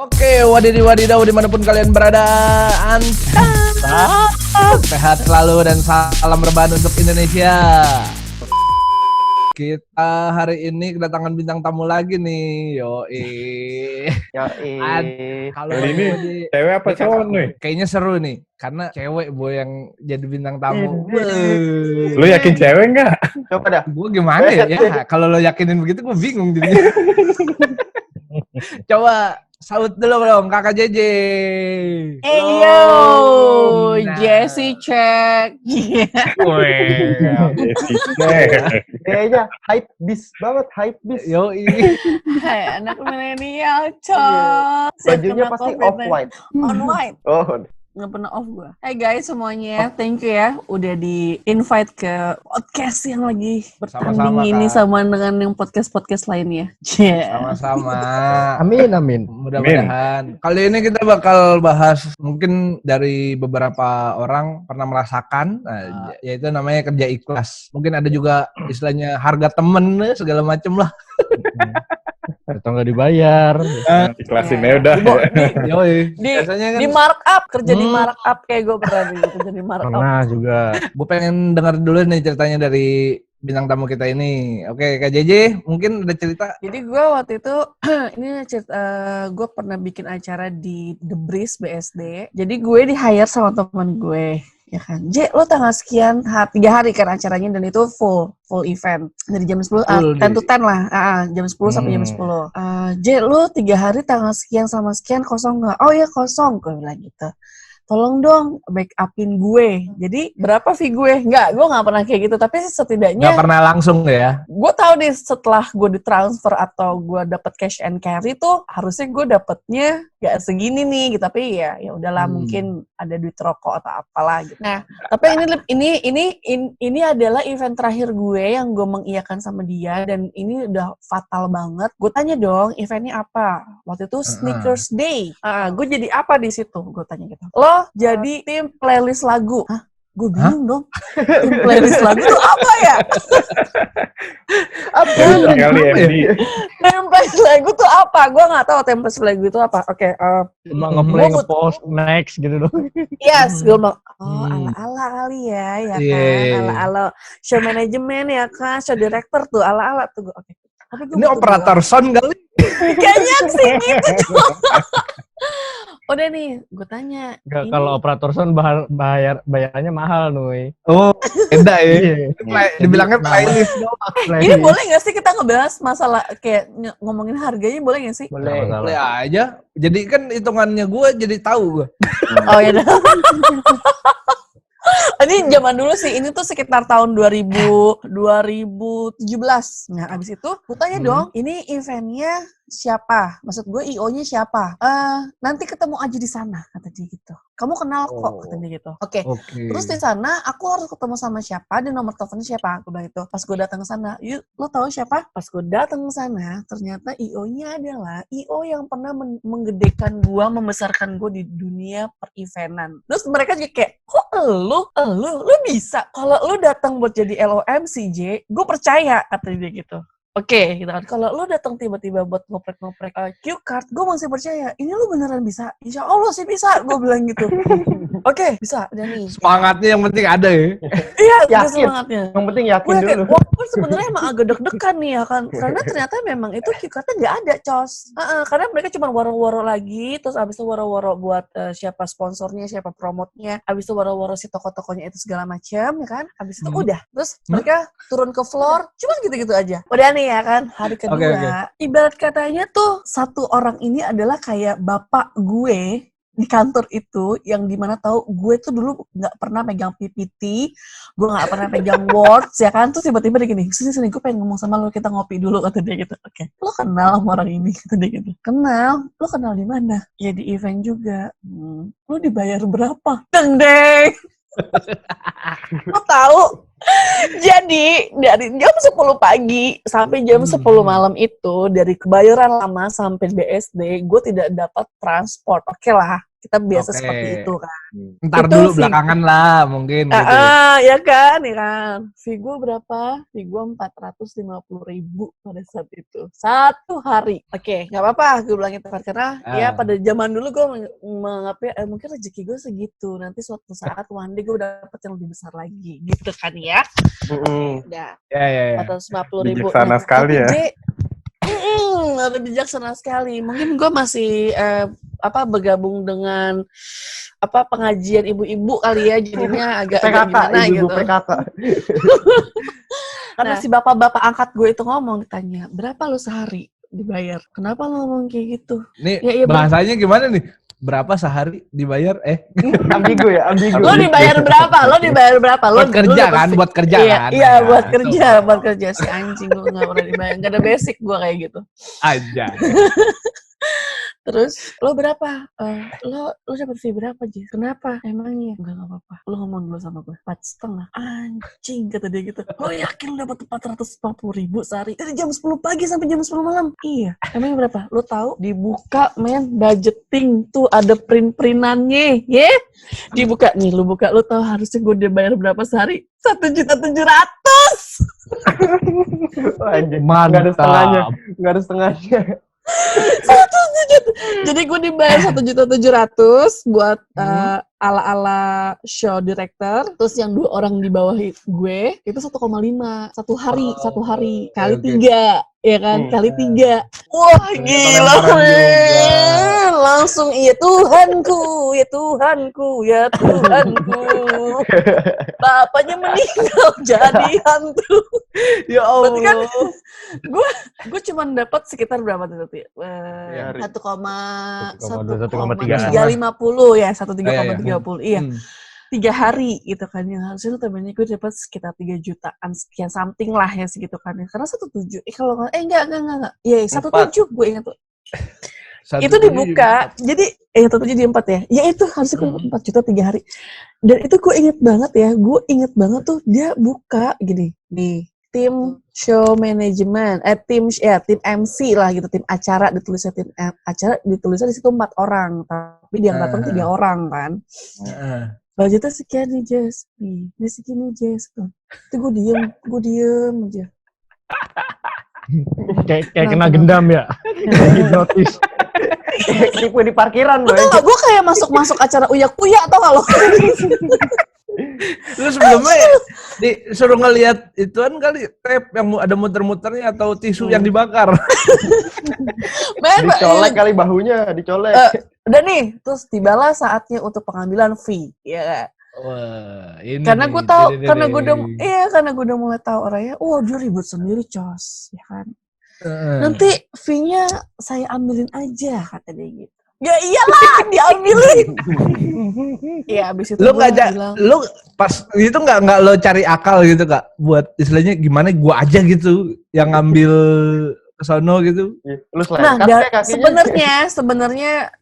Oke, wadidaw dimanapun kalian berada, sehat selalu dan salam rebahan untuk Indonesia. Kita hari ini kedatangan bintang tamu lagi nih, Kalau ini cewek apa cowok nih? Kayaknya seru nih, karena cewek yang jadi bintang tamu. Lu yakin cewek nggak? Coba dah. Gue gimana ya? Kalau lo yakinin begitu, gue bingung jadinya. Coba saut dulu dong, Kakak JJ. Yo, Jessie check. Kayaknya hype bis banget, hype bis. Hai, anak milenial, cok. Bajunya pasti off-white. On-white. Oh, Nggak pernah off gue. Hai guys semuanya, thank you ya udah di-invite ke podcast yang lagi bertanding Sama-sama, ini Kak. sama dengan yang podcast-podcast lainnya. Sama-sama. Amin. Mudah-mudahan. Kali ini kita bakal bahas mungkin dari beberapa orang pernah merasakan, yaitu namanya kerja ikhlas. Mungkin ada juga istilahnya harga temen segala macem lah. Atau nggak dibayar. Ikhlasin ya udah. Biasanya kan Di markup, kerja di markup kayak gue pernah kerja di markup. Pernah juga. gue pengen dengar dulu nih ceritanya dari bintang tamu kita ini. Oke, Kak JJ, mungkin ada cerita? Jadi gue waktu itu, ini cerita, gue pernah bikin acara di The Breeze BSD. Jadi gue di-hire sama teman gue. Ya kan, lo tanggal sekian, 3 hari kan acaranya, dan itu full event. Dari jam 10, 10 to 10 lah, jam 10 sampai jam 10. Lo 3 hari tanggal sekian sama sekian kosong nggak? Oh ya kosong, gue bilang gitu. Tolong dong backupin gue. Jadi berapa fee gue? Gue nggak pernah kayak gitu. Tapi setidaknya Nggak pernah langsung ya? gue tahu nih setelah gue ditransfer atau gue dapet cash and carry tuh harusnya gue dapetnya gak segini nih gitu. Tapi ya udahlah, mungkin ada duit rokok atau apalah gitu. Nah, tapi ini adalah event terakhir gue yang gue mengiyakan sama dia, dan ini udah fatal banget. Gue tanya dong, eventnya apa? Waktu itu Sneakers Day. Gue jadi apa di situ? Gue tanya gitu. Lo jadi tim playlist lagu. Hah? Gue bingung dong. Tim playlist lagu tuh apa ya? Tim playlist lagu tuh apa? Gue nggak tahu tim playlist lagu itu apa. Oke. Cuma nge-play, nge-post, next gitu dong. Yes, gue bilang, ala-ala kali ya kan, ala-ala show management ya kan, show director tuh, ala-ala tuh. Oke. Ini operator sound kali? Kayaknya sih gitu. Udah nih, gue tanya. Kalau operator sound bayarannya mahal, Nuy. Oh, beda ya. Dibilangnya playlist. Ini boleh nggak sih kita ngebahas masalah kayak ngomongin harganya, boleh nggak sih? Boleh aja. Jadi kan hitungannya gue jadi tahu gue. Oh ya udah. Ini zaman dulu sih, ini tuh sekitar tahun 2017. Nah, abis itu gue tanya dong, ini eventnya siapa? Maksud gue IO-nya siapa? Nanti ketemu aja di sana, kata dia gitu. Kamu kenal kok, kata dia gitu. Oke. Terus di sana aku harus ketemu sama siapa dan nomor teleponnya siapa? Aku bilang itu. Pas gue datang ke sana, yuk, lo tahu siapa? Pas gue datang ke sana, ternyata IO-nya adalah IO yang pernah menggedekan gue, membesarkan gue di dunia per-eventan. Terus mereka juga kayak, kok lu bisa? Kalau lu datang buat jadi LOMCJ, gue percaya, kata dia gitu. Oke, gitu kan. Kalau lo datang tiba-tiba buat ngoprek-ngoprek cue card, gue masih percaya. Ini lo beneran bisa? Insya Allah sih bisa, gue bilang gitu. Oke, bisa. Udah nih. Semangatnya yang penting ada ya. Iya, yakin. Semangatnya. Yang penting yakin dulu. Walaupun sebenarnya emang agak deg-degan nih ya kan. Karena ternyata memang itu cue cardnya nggak ada, cos. Karena mereka cuma waro-waro lagi, terus abis itu waro-waro buat siapa sponsornya, siapa promotnya, abis itu waro-waro si toko-tokonya itu segala macam, ya kan. Abis itu udah. Terus mereka turun ke floor, cuma gitu-gitu aja. Udah nih ya kan, hari kedua. Ibarat katanya tuh satu orang ini adalah kayak bapak gue di kantor itu, yang dimana tahu gue tuh dulu nggak pernah pegang PPT, gue nggak pernah pegang Words ya kan. Terus tiba-tiba dia gini, sini gue pengen ngomong sama lo, kita ngopi dulu, kata dia gitu. Oke. Lo kenal sama orang ini, kata dia gitu. Kenal. Lo kenal di mana? Ya di event juga. Lo dibayar berapa? Deng. Lo tahu? Jadi dari jam 10 pagi sampai jam 10 malam itu, dari Kebayoran Lama sampai BSD, gue tidak dapat transport. Oke lah, Kita biasa Oke. seperti itu kan. Ntar Itu dulu sih. belakangan lah mungkin gitu. Ya kan. Fee gue berapa? Fee gue 450.000 pada saat itu. 1 hari. Oke, nggak apa-apa gue bilang itu karena ya pada zaman dulu gue menganggapnya mungkin rezeki gue segitu. Nanti suatu saat one day gue dapet yang lebih besar lagi gitu kan ya. Udah. Ya. 450.000. Bijaksana sekali ya. Lebih bijaksana sekali. Mungkin gue masih bergabung dengan pengajian ibu-ibu kali ya, jadinya agak PKK, gimana ibu-ibu gitu. PKK. Karena si bapak-bapak angkat gue itu ngomong, ditanya, berapa lu sehari dibayar? Kenapa lu ngomong kayak gitu? Nih Ya, bahasanya gimana nih? Berapa sehari dibayar? Ambigu ya, ambigu. Lo dibayar berapa? Buat kerja kan? Buat kerja kan? Iya, buat Nah, kerja, itu. buat kerja. Si anjing gue nggak pernah dibayar, nggak ada basic gue kayak gitu. Aja. Terus lo berapa? Lo dapat fee berapa, Jess? Kenapa? Emangnya? Enggak apa-apa. Lo ngomong dulu sama gue. 4,5. Anjing, kata dia gitu. Lo yakin lo dapat 450.000 sehari? Dari jam 10 pagi sampai jam 10 malam? Iya. Emangnya berapa? Lo tahu? Dibuka, men. Budgeting. Tuh ada print-printannya. Dibuka. Nih, lo buka. Lo tahu harusnya gue dibayar berapa sehari? 1.700.000. Anjing. Mantap. Nggak ada setengahnya. Nggak ada setengahnya. Jadi gue dibayar 1.700.000 buat ala-ala show director. Terus yang 2 orang di bawah gue itu 1,5 satu hari kali 3, ya kan? Kali 3. Wah, gila men. Langsung ya Tuhanku. Bapaknya meninggal jadi hantu. Ya Allah. Berarti kan gue cuma dapat sekitar berapa tuh? 1,350 ya, 1,350 iya. 3 hari gitu kan, yang harusnya notabene gue dapat sekitar 3 jutaan sekian something lah ya segitu kan. Karena 1,7 kalau enggak. Iya, 1,7 gue ingat tuh. Itu dibuka, jadi 1,7 di 4 ya. Ya itu harusnya gue 4 juta 3 hari. Dan itu gue inget banget tuh dia buka gini nih. Tim show management, tim MC lah gitu, tim acara ditulisnya di situ 4 orang, tapi yang datang 3 orang kan. Budgetnya sekian nih Jess, nih segini Jess, itu gue diem aja. Kayak kena gendam ya. Hipnotis. Tipu di parkiran loh. Betul gak? Gue kayak masuk acara uyak-uyak atau nggak lo? Lu sebelumnya disuruh ngeliat ituan kali tape yang ada muter-muternya atau tisu yang dibakar. Dicolek kali bahunya, dicolek. Udah nih, terus tibalah saatnya untuk pengambilan fee, ya kan? Wah, ini Karena nih, gue tahu, ini karena nih. gue udah mulai tahu orangnya, dia ribut sendiri, cos, ya kan? Nanti fee-nya saya ambilin aja, kata dia gitu. Ya iyalah, diambilin. Iya, abis itu Lu gue ngajak, bilang, lu pas itu nggak lo cari akal gitu Kak, buat istilahnya gimana gua aja gitu yang ngambil kesono gitu. Lu selengkat kayak kakinya.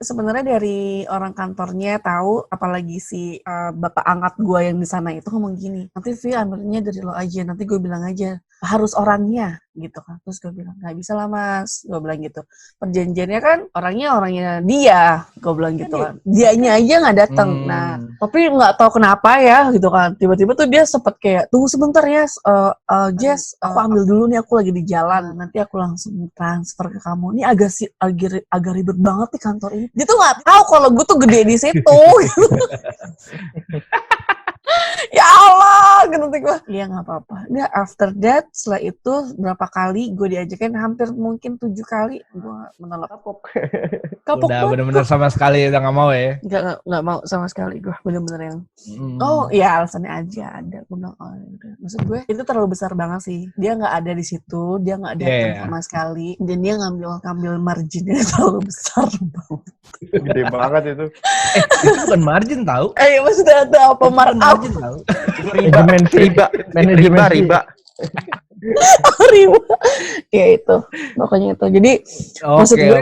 sebenarnya dari orang kantornya tahu, apalagi si bapak angkat gue yang di sana itu ngomong gini, nanti Vi ambilnya dari lo aja, nanti gue bilang aja harus orangnya gitu kan. Terus gue bilang nggak bisa lah mas, gue bilang gitu, perjanjiannya kan orangnya dia, gue bilang gitu kan, dianya aja nggak datang. Nah tapi nggak tahu kenapa ya gitu kan, tiba-tiba tuh dia sempet kayak tunggu sebentar ya Jess, aku ambil dulu nih, aku lagi di jalan, nanti aku langsung transfer ke kamu. Ini agak ribet banget nih kantor ini. Dia tuh nggak tahu kalau gue tuh gede di situ. Ya Allah, gitu gue. Iya nggak apa-apa. Dia after that, setelah itu berapa kali gue diajakin, hampir mungkin 7 kali gue menolak. Kapok Udah bener-bener sama sekali udah nggak mau ya. Nggak mau sama sekali gue, bener-bener yang ya alasannya aja ada. Gue bilang udah. Maksud gue itu terlalu besar banget sih. Dia nggak ada di situ, dia nggak datang sama sekali, dan dia ngambil marginnya terlalu besar banget. Gede banget itu. Itu bukan margin tahu. Maksudnya ada apa Margin tahu. Riba. riba. Ya itu, pokoknya itu. Jadi maksud gue,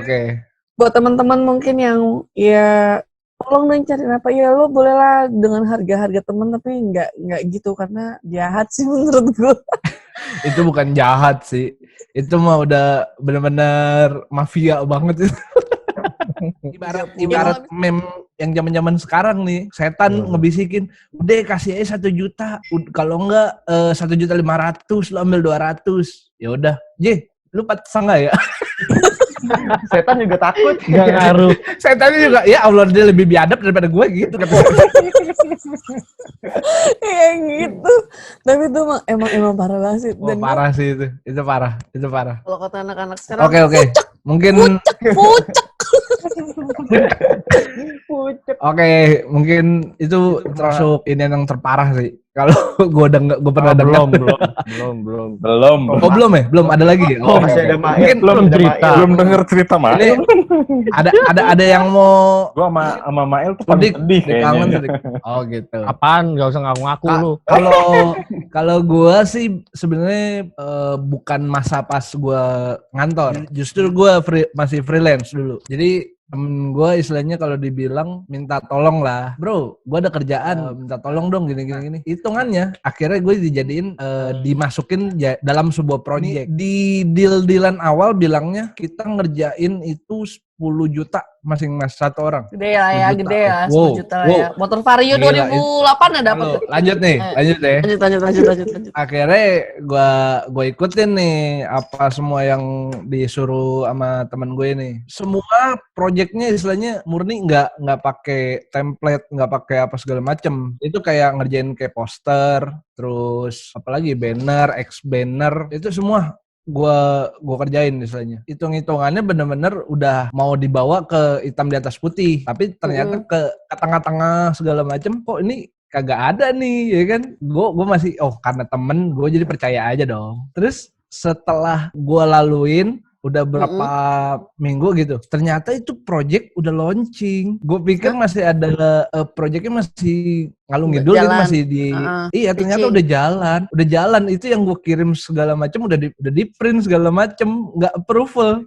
buat teman-teman mungkin yang ya tolong dong cari apa ya, lo bolehlah dengan harga teman, tapi nggak gitu, karena jahat sih menurut gue. Itu bukan jahat sih, itu mah udah bener-bener mafia banget itu. ibarat yang zaman-zaman sekarang nih, setan ngebisikin, udah kasih aja 1 juta, kalau enggak 1.500.000, lu ambil 200. Ya udah, lu patah nggak ya? Setan juga takut. Nggak ngaruh. Setannya juga, ya Allah dia lebih biadab daripada gue gitu. Kayak gitu. Tapi itu emang parah banget sih. Oh, parah sih itu parah. Kalau kata anak-anak sekarang, Oke. Mungkin pucek. Oke, mungkin itu termasuk ini yang terparah sih. Kalau gue pernah dengar. Belum. Oh, belum ya? Belum ada lagi. Oh, masih ada Mail. Mungkin Belum cerita. Belum denger cerita Mail. ini ada yang mau Gua sama Mail tuh paling sedih kangen. kayaknya. Oh, gitu. Apaan? Gak usah ngaku-ngaku lu. Kalau gue sih sebenarnya bukan masa pas gue ngantor, justru gue masih freelance dulu. Jadi temen gue istilahnya kalau dibilang minta tolong lah, bro, gue ada kerjaan, minta tolong dong gini. Hitungannya akhirnya gue dijadiin dimasukin dalam sebuah proyek. Di deal-dealan awal bilangnya kita ngerjain itu 10 juta masing-masing satu orang. Gede lah ya, 10 juta. gede ya, 10 Wow, juta lah ya. Motor Vario Gila, 2008 ya dapat. Lanjut deh. Lanjut. Akhirnya gue ikutin nih apa semua yang disuruh sama temen gue nih. Semua proyeknya istilahnya murni nggak pakai template, nggak pakai apa segala macem. Itu kayak ngerjain kayak poster, terus apalagi banner, banner, itu semua gua kerjain istilahnya. Hitung-hitungannya bener-bener udah mau dibawa ke hitam di atas putih, tapi ternyata ke tengah-tengah segala macem, kok ini kagak ada nih, ya kan? Gue masih karena temen gue jadi percaya aja dong. Terus setelah gue laluin udah berapa minggu gitu, ternyata itu project udah launching. Gue pikir masih ada projectnya masih ngalung ngidul gitu, masih di iya ternyata udah jalan. Itu yang gue kirim segala macam udah di print segala macam, nggak approval.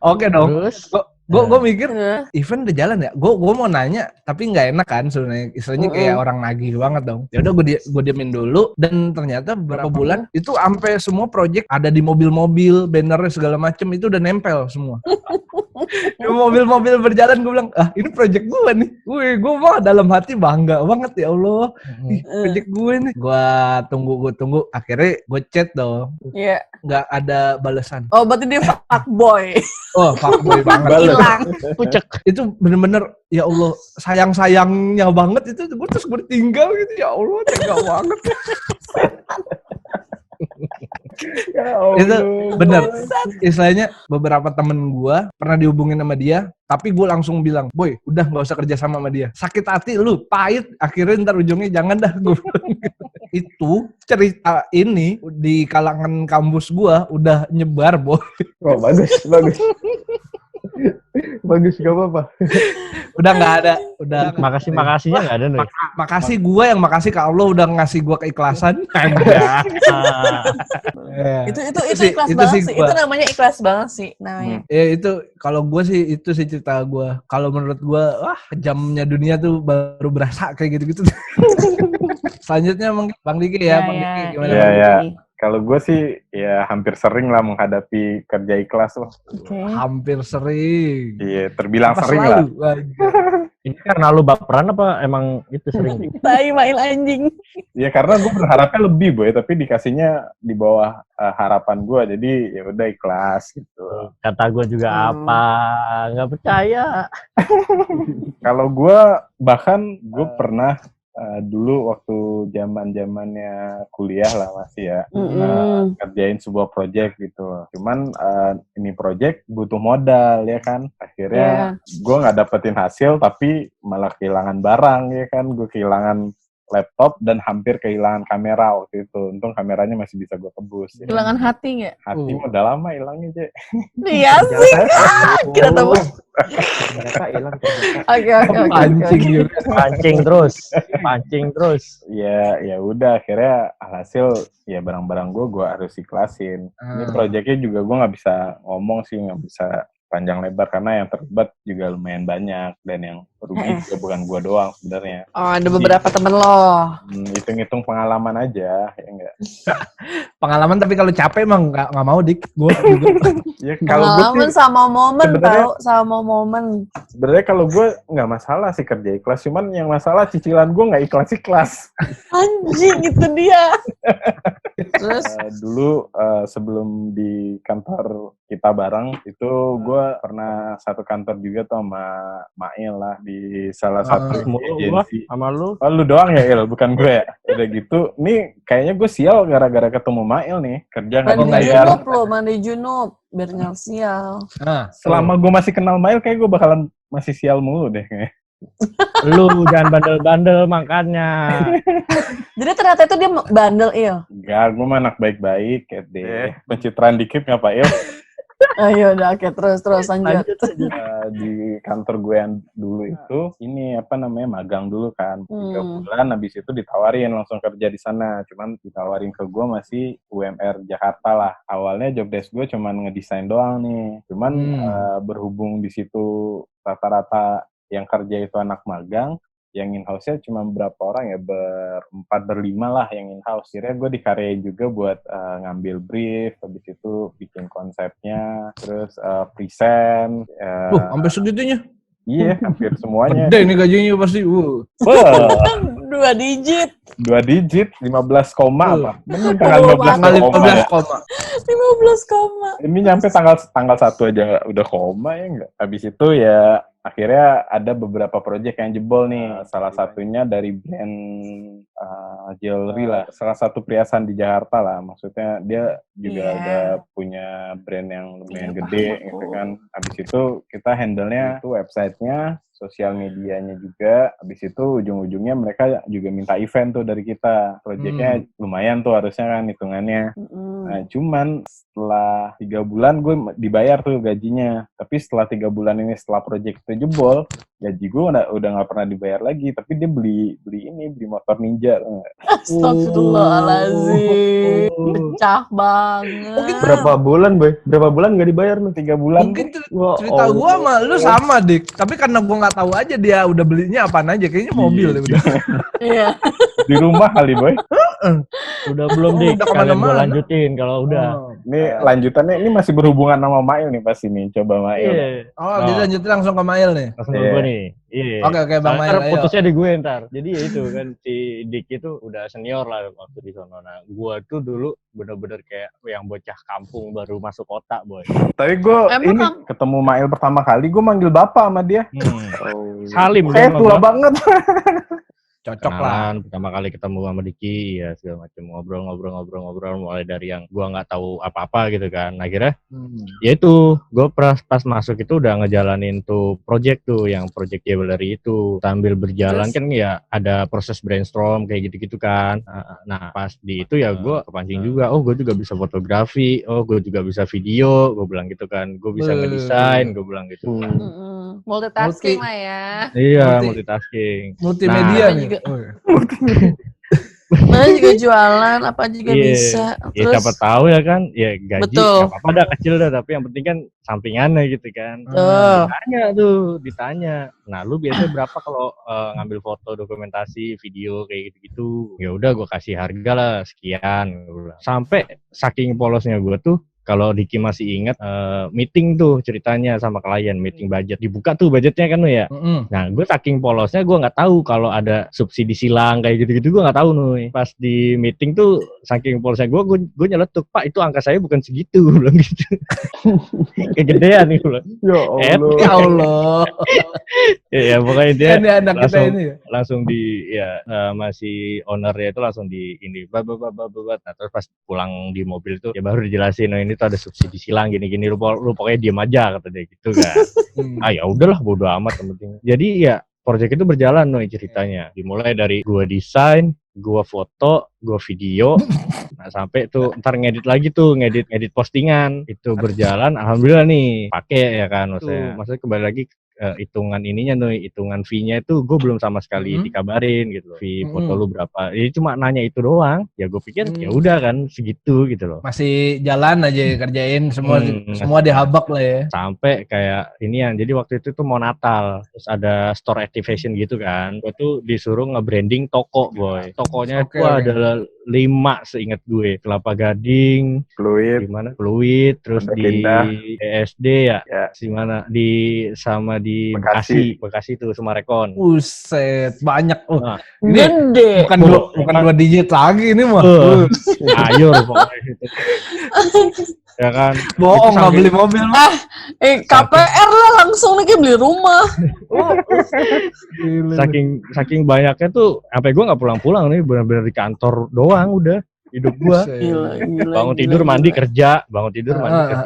Oke dong. Terus? Gue mikir event udah jalan ya. Gue mau nanya tapi nggak enak kan sebenarnya. Istilahnya kayak orang nagih banget dong. Ya udah gue diemin dulu, dan ternyata beberapa bulan itu sampai semua project ada di mobil-mobil, bannernya segala macem itu udah nempel semua. Mobil-mobil berjalan, gue bilang, ini project gue nih. Gue mah dalam hati bangga banget, ya Allah. Project gue nih. Gue tunggu. Akhirnya gue chat dong. Iya. Nggak ada balasan. Oh, berarti dia fuckboy. Oh, fuckboy banget. Hilang. Pucek. Itu bener-bener, ya Allah, sayang-sayangnya banget itu. Gue tinggal gitu, ya Allah, tega banget. Ya Allah. Itu bener. Istilahnya beberapa temen gue pernah dihubungin sama dia, tapi gue langsung bilang, boy, udah gak usah kerja sama dia. Sakit hati lu, pahit. Akhirnya ntar ujungnya jangan dah. Gue itu cerita ini di kalangan kampus gue udah nyebar, boy. Oh, bagus. Bagus, gak apa-apa. Udah nggak ada. Udah. Makasihnya nggak ada nih. Makasih gue yang makasih ke Allah udah ngasih gue keikhlasan. Itu ikhlas banget sih. Itu namanya ikhlas banget sih namanya. Ya itu kalau gue sih itu sih cerita gue. Kalau menurut gue, kejamnya dunia tuh baru berasa kayak gitu-gitu. Selanjutnya mungkin Bang Diki ya, Bang Diki gimana? Iya. Kalau gue sih ya hampir sering lah menghadapi kerja ikhlas loh. Hampir sering. Iya, terbilang Apa sering selalu? lah. Ini karena lu baperan apa emang itu sering? Tai mail anjing. Ya karena gue berharapnya lebih, boy, tapi dikasihnya di bawah harapan gue, jadi ya udah ikhlas gitu. Kata gue juga apa? Nggak percaya. Kalau gue bahkan gue pernah dulu waktu zamannya kuliah lah masih ya, kerjain sebuah project gitu. Cuman ini project butuh modal ya kan. Akhirnya gue nggak dapetin hasil, tapi malah kehilangan barang ya kan. Gue kehilangan laptop dan hampir kehilangan kamera waktu itu. Untung kameranya masih bisa gue tebus. Ya. Kehilangan hati nggak? Hati mah udah lama hilangnya, Je. Iya sih. Kita tahu. Mereka hilang. Oke. Pancing terus. Ya udah, akhirnya alhasil ya barang-barang gue harus ikhlasin. Ini proyeknya juga gue nggak bisa ngomong sih, nggak bisa panjang lebar karena yang terlibat juga lumayan banyak dan yang rugi juga bukan gua doang sebenarnya. Oh, ada beberapa temen lo. Hitung-hitung pengalaman aja, ya enggak. Pengalaman tapi kalau capek emang nggak mau dik. Gue juga. Ya kalau gue Pengalaman sih sama momen sebenarnya- tau, sama momen. sebenarnya kalau gue nggak masalah sih kerja ikhlas, cuman yang masalah cicilan gue nggak ikhlas. Anjing, itu dia. Terus, Dulu sebelum di kantor kita bareng itu gue pernah satu kantor juga tuh sama Mail lah di salah satu Mulu gua agensi. sama lu. Oh, lu doang ya Il, bukan gue ya. Udah gitu, nih kayaknya gue sial gara-gara ketemu Mail nih, kerja nggak mandi dibayar. junub lo, mandi junub. Biar nggak sial. Nah, Selama gue masih kenal Mail, kayak gue bakalan masih sial mulu deh kayaknya. Lu jangan bandel-bandel makanya. Jadi ternyata itu dia bandel, Il. Enggak, gue mah anak baik-baik, kayak deh. Pencitraan dikit nggak Pak Il? Ayo udah, oke, terus lanjut. Di kantor gue yang dulu itu ini apa namanya magang dulu kan 3 bulan, habis itu ditawarin langsung kerja di sana, cuman ditawarin ke gue masih UMR Jakarta lah. Awalnya job desk gue cuman ngedesain doang nih, cuman berhubung di situ rata-rata yang kerja itu anak magang, yang in-house-nya cuma berapa orang ya, 4-5 lah yang in-house. Akhirnya gue dikaryain juga buat ngambil brief, habis itu bikin konsepnya, terus present. sampai segitunya. Iya, hampir semuanya. Gede nih gajinya pasti. Wah, 2 digit. 2 digit, 15 koma apa? Mending tanggal Oh, 15 Kali koma. 15 Ya. koma. 15 koma. Ini nyampe tanggal 1 aja udah koma ya enggak? Habis itu ya akhirnya ada beberapa proyek yang jebol nih. Salah satunya dari brand jewelry lah. Salah satu perhiasan di Jakarta lah. Maksudnya dia juga Iya. udah punya brand yang lumayan Iya, gede paham gitu aku. kan. Habis itu kita handle-nya itu website-nya, sosial medianya juga. Habis itu ujung-ujungnya mereka juga minta event tuh dari kita. Proyeknya lumayan tuh harusnya kan hitungannya. Nah, cuman setelah 3 bulan gue dibayar tuh gajinya. Tapi setelah 3 bulan ini, setelah proyek itu jebol, gaji gue udah nggak pernah dibayar lagi. Tapi dia beli motor Ninja. Astagfirullahaladzim. Pecah banget. Mungkin Berapa bulan, Boy? Berapa bulan nggak dibayar lu? 3 bulan. Mungkin Wah, cerita Allah. gua sama lu sama dik. Tapi karena gua nggak tahu aja dia udah belinya apaan aja. Kayaknya mobil deh udah. Iya. Di rumah kali, Boy. Udah belum dik, Udah kalian kemana-mana. gua lanjutin kalau udah. Ini lanjutannya ini masih berhubungan sama Mail nih pasti nih. Coba Mail. Iya. Oh, jadi lanjutin langsung ke Mail nih. Langsung ke Iya. gue nih. Iya. Oke, Bang Ntar Mail, ayo. putusnya di gue ntar. Jadi ya itu kan si Dik itu udah senior lah waktu di sono. Nah, gue tuh dulu bener-bener kayak yang bocah kampung baru masuk kota, boy. Tapi gue Emang ini ketemu Mail pertama kali, gue manggil bapak sama dia. Salim Kayak sama tua gua. banget. Cocok lah. Kenalan, pertama kali ketemu sama Diki, ya segala macam ngobrol mulai dari yang gua nggak tahu apa-apa gitu kan. Akhirnya ya itu gue pas masuk itu udah ngejalanin tuh project tuh yang project jewelry itu sambil berjalan. Terus? Kan ya ada proses brainstorm kayak gitu-gitu kan. Nah pas di itu ya gue kepancing juga, oh gue juga bisa fotografi, oh gue juga bisa video, gue bilang gitu kan, gue bisa ngedesain, gue bilang gitu kan. Multitasking lah ya. Iya, multitasking. Multimedia Nah, nih. juga. Oh, Mana juga jualan, apa juga Iya. bisa. Ya Terus, siapa tahu ya kan, ya gaji Betul. nggak apa-apa dah kecil dah, tapi yang penting kan sampingannya gitu kan. Ditanya. Nah, lu biasanya berapa kalau ngambil foto, dokumentasi, video kayak gitu-gitu? Ya udah gue kasih harga lah sekian. Gua bilang. Sampai saking polosnya gue tuh, kalau Diki masih ingat meeting tuh ceritanya sama klien, meeting budget. Dibuka tuh budgetnya kan lu ya. Nah, gue saking polosnya gue nggak tahu kalau ada subsidi silang kayak gitu-gitu, gue nggak tahu nih. Pas di meeting tuh saking polosnya gue nyeletuk, Pak itu angka saya bukan segitu, gue bilang gitu. Kegedean nih, gue bilang. Ya Allah. Ya Allah. Ya pokoknya dia Ini anak kita langsung- ini ya. langsung di ya masih ownernya itu langsung di ini babat. Nah, terus pas pulang di mobil tuh ya baru dijelasin, nah ini tuh ada subsidi silang gini-gini, lu pokoknya diem aja kata dia gitu kan. Ya udahlah bodo amat yang penting. Jadi ya project itu berjalan nih ceritanya. Dimulai dari gua desain, gua foto, gua video, nah sampai tuh ntar ngedit postingan itu berjalan. Alhamdulillah nih pakai ya kan, maksudnya kembali lagi hitungan ininya nih, hitungan fee-nya itu gue belum sama sekali dikabarin gitu loh. Fee foto lu berapa? Ini cuma nanya itu doang. Ya gue pikir ya udah kan segitu gitu loh. Masih jalan aja kerjain semua dihabak lah ya. Sampai kayak inian. Jadi waktu itu tuh mau Natal, terus ada store activation gitu kan. Gue tuh disuruh nge-branding toko, boy. Tokonya itu adalah 5 seingat gue. Kelapa Gading, Fluid, gimana? Fluid, terus Pondok di Indah. ESD ya. Di mana? Sama di Bekasi tuh Sumarekon. Buset, banyak. Nah, ini Gede. bukan 2 digit lagi ini mah. Ayo pokoknya gitu. Ya kan. Bohong nggak beli mobil mah. KPR lah langsung nih kayak beli rumah. Saking banyaknya tuh sampai gue nggak pulang-pulang nih, benar-benar di kantor doang udah hidup gue. Bangun tidur mandi kerja, gitu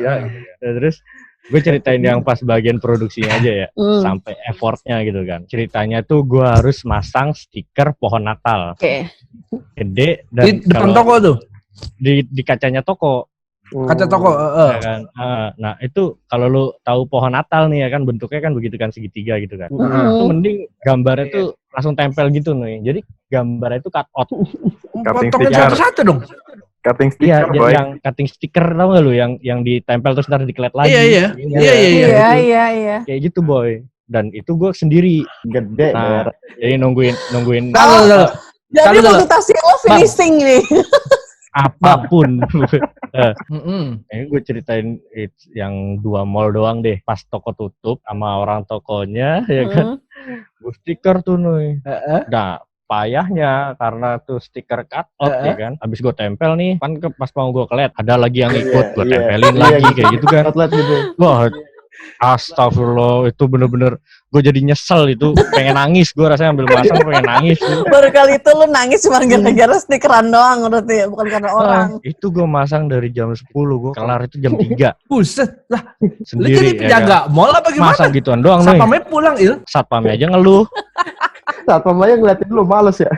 ya. Terus gue ceritain yang pas bagian produksinya aja ya, sampai effortnya gitu kan. Ceritanya tuh gue harus masang stiker pohon Natal. Gede dan Di depan toko tuh. Di kacanya toko. Kaca toko. Ya kan? Nah itu kalau lu tahu pohon Natal nih ya kan, bentuknya kan begitu kan, segitiga gitu kan. Itu mending gambarnya tuh langsung tempel gitu nih. Jadi gambarnya itu cut out. Potongin satu-satu dong. Cutting sticker, boy. Yang cutting stiker tau gak lu, yang ditempel terus ntar diklet lagi. Iya. Kayak gitu, boy. Dan itu gue sendiri. Gede. Nah, jadi nungguin. Jadi reputasi lo finishing nih. Apapun. Ini gue ceritain yang 2 mall doang deh. Pas toko tutup sama orang tokonya, ya kan. Gue stiker tuh nih. Nah, payahnya karena tuh stiker cut out ya kan. Habis gue tempel nih, kan pas mau gue kelet, ada lagi yang ikut, gue tempelin lagi kayak gitu kan. Wah, astagfirullah, itu bener-bener gue jadi nyesel itu, pengen nangis gue rasanya, ambil masang pengen nangis. Baru kali itu lu nangis cuma gara-gara stikeran doang berarti ya, bukan karena orang. Itu gue masang dari jam 10, gue kelar itu jam 3. Buset lah. Lu Sendiri jadi penjaga mall apa gimana? Masang gituan doang nih. Satpamnya pulang, Satpamnya aja ngeluh. Satpamnya ngeliatin lu males ya.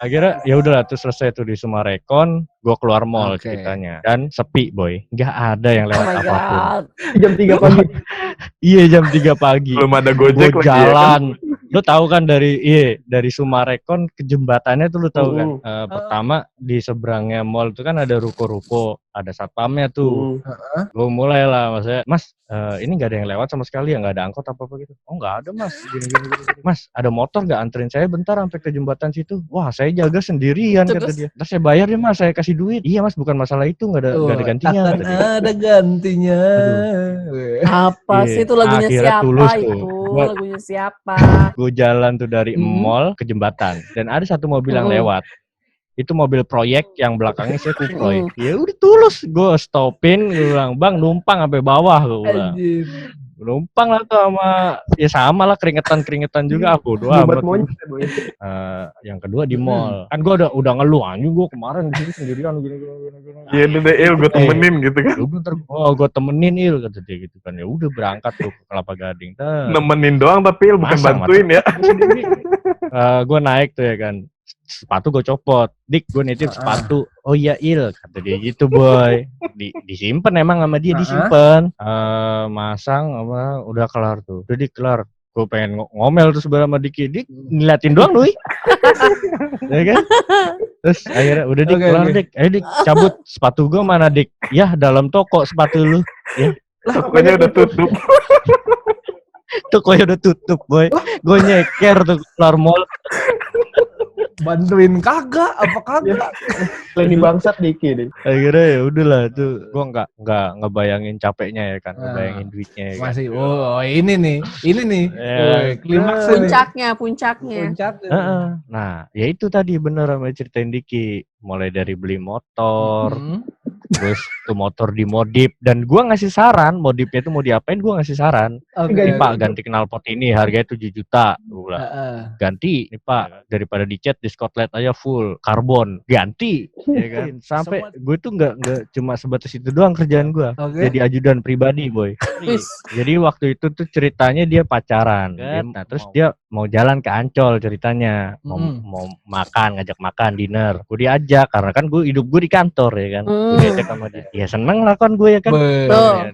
Akhirnya ya udahlah, terus selesai tuh di Sumarekon, gue keluar mall ceritanya, dan sepi, boy, nggak ada yang lewat apapun. Jam 3 pagi. Iya, jam 3 pagi. Belum ada Gojek Gua lagi jalan. Ya kan? Lu tahu kan dari Sumarekon ke jembatannya tuh lu tahu kan. Pertama di seberangnya mall itu kan ada ruko-ruko, ada satpamnya tuh. Gue mulai lah, maksudnya, Mas, ini nggak ada yang lewat sama sekali ya, nggak ada angkot apa gitu. Oh, nggak ada, Mas. Gini. Mas, ada motor nggak anterin saya bentar sampai ke jembatan situ? Wah, saya jaga sendirian, kata dia. Ntar saya bayar ya, Mas, saya kasih duit. Iya, Mas, bukan masalah itu, nggak ada gantinya. Ada gantinya. Apa sih itu lagunya siapa Tulus itu? tuh. Lagunya siapa? Gue jalan tuh dari mall ke jembatan, dan ada satu mobil yang lewat. Itu mobil proyek yang belakangnya saya Kuproy. Ya udah Tulus, gue stopin, gue bilang, Bang, numpang sampai bawah, gue bilang. Numpang lah tuh sama lah, keringetan juga, aku doang. Yang kedua di mall. Kan gue udah ngeluh, anjing gue kemarin di sini sendirian gini. Iya deh, gue temenin gitu kan. Gue temenin kata dia gitu kan. Ya udah berangkat tuh ke Kelapa Gading. Nemenin doang tapi bukan bantuin ya. Gue naik tuh ya kan. Sepatu gue copot, Dik, gue nitip sepatu. Oh iya, kata dia gitu, boy. Disimpan emang sama dia, disimpan. Masang udah kelar tuh. Udah kelar. Gue pengen ngomel terus sama Diki, Dik ngeliatin doang lu. Ya kan? Terus akhirnya udah Dik kelar, Dik. Ayo Dik, cabut sepatu gue mana, Dik? Ya, dalam toko sepatu lu. Ya. Tokonya udah tutup. Tokonya udah tutup, boy. Gue nyeker tuh keluar mall. Bantuin kagak Leni bangsat Diki nih. Akhirnya ya udahlah tuh, gue nggak ngebayangin capeknya ya kan, ngebayangin duitnya ya kan. Masih ini nih klimaksnya, puncaknya. Nah ya itu tadi bener sama ceritain Diki, mulai dari beli motor, terus tuh motor dimodif, dan gue ngasih saran modifnya itu mau diapain, gue ngasih saran. Nih Pak, ganti knalpot ini harganya 7 juta, gue bilang. Ganti nih Pak, daripada dicat di Scotland aja full karbon, ganti, ya kan. Sampai gue tuh nggak cuma sebatas itu doang kerjaan gue, jadi ajudan pribadi, boy. Jadi waktu itu tuh ceritanya dia pacaran, nah terus dia mau jalan ke Ancol ceritanya, mau makan, ngajak makan dinner, gue diajak karena kan hidup gue di kantor ya kan, gue diajak project sama dia. Ya seneng lah kan gue ya kan.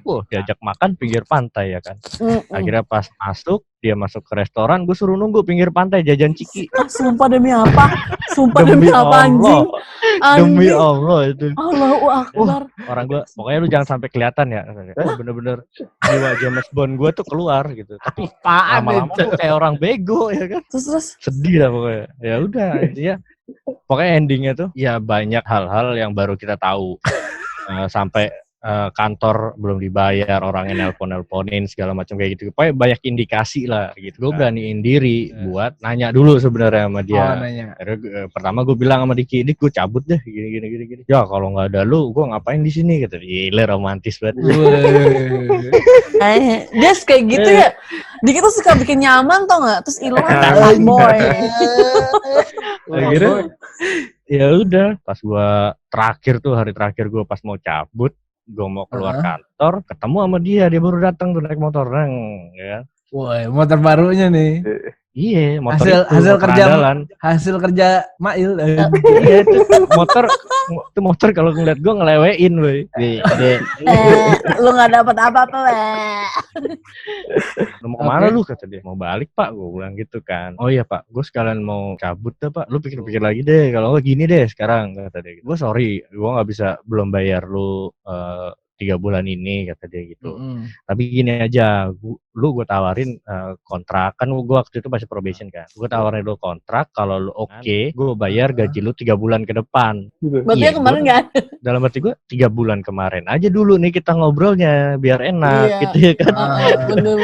Tuh. Diajak makan pinggir pantai ya kan. Mm-mm. Akhirnya pas dia masuk ke restoran, gue suruh nunggu pinggir pantai jajan ciki. Sumpah demi apa? Sumpah demi apa anjing? Demi Anjing. Allah itu. Allahu Akbar. Orang gue, pokoknya lu jangan sampai kelihatan ya. Bener-bener jiwa James Bond gue tuh keluar gitu. Tapi lama-lama tuh kayak orang bego ya kan. Terus. Sedih lah pokoknya. Ya udah intinya. Pokoknya endingnya tuh ya banyak hal-hal yang baru kita tahu. Sampai kantor belum dibayar, orangnya nelponin segala macam kayak gitu. Pokoknya banyak indikasi lah gitu. Gue beraniin diri buat nanya dulu sebenarnya sama dia. Pertama gue bilang sama Diki, Dik gue cabut deh gini. Ya kalau nggak ada lu, gue ngapain di sini? Kata dia, gila romantis banget. Just kayak gitu ya. Diki tuh suka bikin nyaman tau nggak? Terus hilang boy. Akhirnya ya udah, pas hari terakhir gue pas mau cabut, gue mau keluar kantor, ketemu sama dia baru datang tuh naik motor, ya. Woi, motor barunya nih. Iya, motor hasil kerja Mail. Iya, itu motor kalau ngeliat gue ngelewein, boy. Lu nggak dapat apa-apa, Lu mau kemana lu? Kata dia, mau balik Pak, gue bilang gitu kan. Oh iya Pak, gue sekalian mau cabut dah Pak. Lu pikir-pikir lagi deh, kalau nggak gini deh sekarang, kata dia. Gue sorry, gue nggak bisa belum bayar lu 3 bulan ini, kata dia gitu. Tapi gini aja, gue tawarin kontrak, kan gue waktu itu masih probation kan. Gue tawarin lu kontrak, kalau lu oke, gue bayar gaji lu 3 bulan ke depan. Berarti yang kemarin nggak ada. Dalam arti gue 3 bulan kemarin aja dulu nih kita ngobrolnya biar enak gitu ya kan. Bener.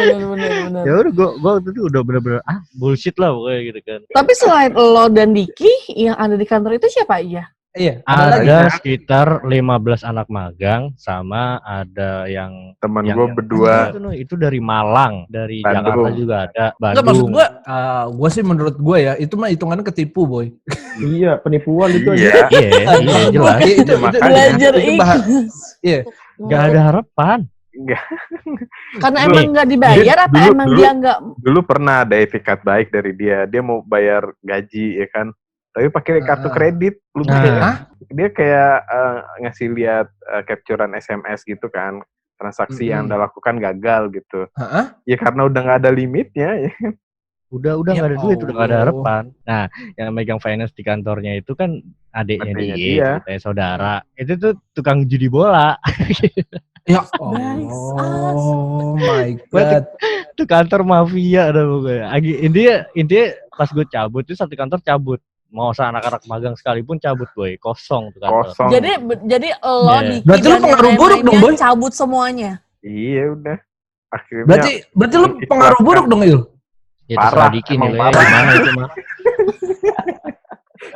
Ya udah gue waktu itu udah bener-bener bullshit lah pokoknya gitu kan. Tapi selain lo dan Diki, yang ada di kantor itu siapa aja? Iya, ada sekitar 15 anak magang, sama ada yang teman gue berdua. Itu dari Malang, dari Bandung. Jakarta juga ada, Bandung. Enggak, maksud gue sih menurut gue ya, itu mah hitungannya ketipu, boy. Iya, penipuan itu Iya. aja. Iya jelas. Itu Belajar Iya. Gak ada harapan. Enggak. Karena emang nggak dibayar apa emang dia nggak? Dulu pernah ada etikat baik dari dia. Dia mau bayar gaji ya kan. Tapi pakai kartu kredit. Lu dia kayak ngasih lihat capturean SMS gitu kan. Transaksi yang Anda lakukan gagal gitu. Ya karena udah nggak ada limitnya ya. Udah nggak ada duit, udah nggak ada harapan. Nah, yang megang finance di kantornya itu kan adiknya dia, ceritanya saudara. Itu tuh tukang judi bola. Ya oh my god. Itu kantor mafia ada pokoknya. Intinya pas gue cabut itu satu kantor cabut. Mau anak-anak magang sekalipun cabut, boy. Kosong tuh kantor. Kosong. Jadi lo di berarti lu pengaruh buruk dong, boy. Cabut semuanya. Iya udah. Akhirnya berarti lu pengaruh buruk dong, Il. Ya terserah Diki nilainya gimana itu mah.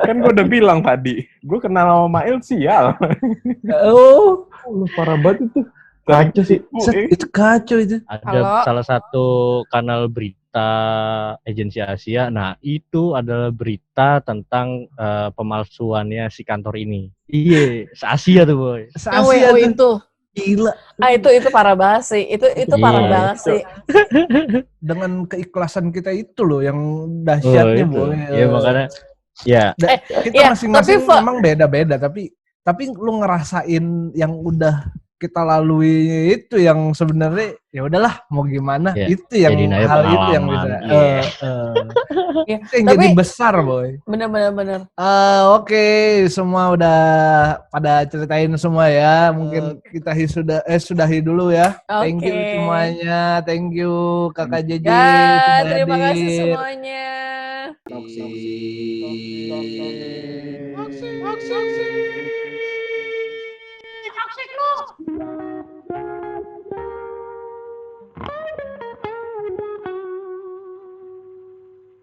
Kan gue udah bilang tadi, gue kenal sama Mail sial. Lu parah banget itu. Kacau sih. Itu kacau itu. Ada salah satu kanal berita agensi Asia. Nah, itu adalah berita tentang pemalsuannya si kantor ini. Iya, se-Asia tuh, boy. Se-Asia itu. Gila. Itu parah banget sih. Itu parah banget sih. Dengan keikhlasan kita itu loh yang dahsyatnya, boy. Iya, makanya ya. Kita masing-masing memang beda-beda, tapi lu ngerasain yang udah kita lalui itu yang sebenarnya ya udahlah mau gimana itu yang hal itu yang bisa yang jadi besar, boy. Bener. Oke, semua udah pada ceritain semua ya. Mungkin kita sudahi dulu ya. Thank you semuanya. Thank you Kakak JJ. Terima kasih semuanya. Toxic.